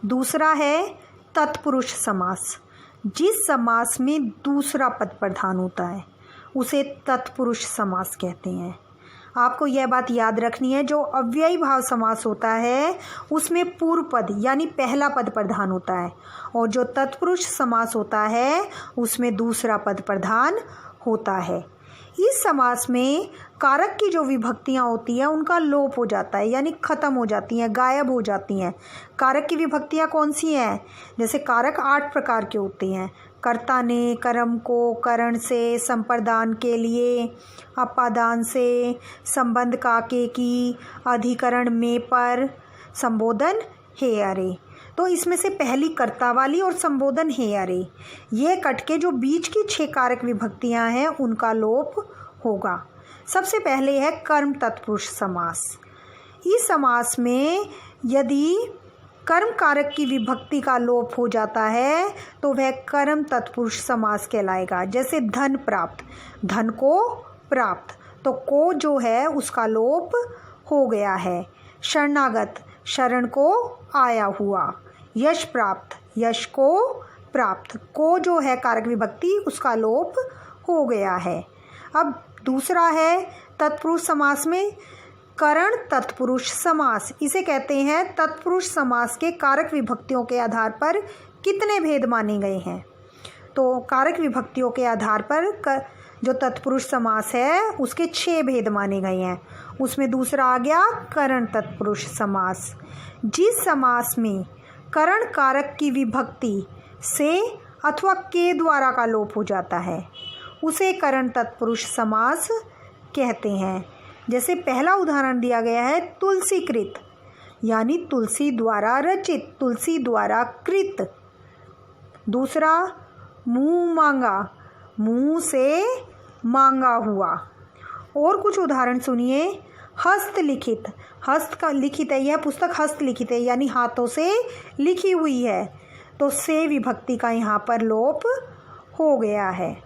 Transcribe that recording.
दूसरा है तत्पुरुष समास। जिस समास में दूसरा पद प्रधान होता है उसे तत्पुरुष समास कहते हैं। आपको यह बात याद रखनी है, जो अव्ययी भाव समास होता है उसमें पूर्व पद यानी पहला पद प्रधान होता है, और जो तत्पुरुष समास होता है उसमें दूसरा पद प्रधान होता है। इस समास में कारक की जो विभक्तियां होती हैं उनका लोप हो जाता है, यानी खत्म हो जाती हैं, गायब हो जाती हैं। कारक की विभक्तियां कौन सी हैं? जैसे कारक 8 प्रकार के होते हैं। कर्ता ने, कर्म को, करण से, संप्रदान के लिए, अपादान से, संबंध का के की, अधिकरण में, पर, संबोधन हे अरे। तो इसमें से पहली कर्ता वाली और संबोधन हे अरे, ये कट के जो बीच की 6 कारक विभक्तियां हैं उनका लोप होगा। सबसे पहले है कर्म तत्पुरुष समास। इस समास में यदि कर्म कारक की विभक्ति का लोप हो जाता है तो वह कर्म तत्पुरुष समास कहलाएगा। जैसे धन प्राप्त, धन को प्राप्त, तो को जो है उसका लोप हो गया है। शरणागत, शरण को आया हुआ। यश प्राप्त, यश को प्राप्त, को जो है कारक विभक्ति उसका लोप हो गया है। अब दूसरा है तत्पुरुष समास में करण तत्पुरुष समास। इसे कहते हैं तत्पुरुष समास के कारक विभक्तियों के आधार पर कितने भेद माने गए हैं। तो कारक विभक्तियों के आधार पर जो तत्पुरुष समास है उसके 6 भेद माने गए हैं। उसमें दूसरा आ गया करण तत्पुरुष समास। जिस समास में करण कारक की विभक्ति से अथवा के द्वारा का लोप हो जाता है उसे करण तत्पुरुष समास कहते हैं। जैसे पहला उदाहरण दिया गया है तुलसीकृत, यानी तुलसी द्वारा रचित, तुलसी द्वारा कृत। दूसरा मुंह मांगा, मुंह से मांगा हुआ। और कुछ उदाहरण सुनिए। हस्तलिखित, हस्त का लिखित है, यह पुस्तक हस्तलिखित है यानी हाथों से लिखी हुई है, तो से विभक्ति का यहाँ पर लोप हो गया है।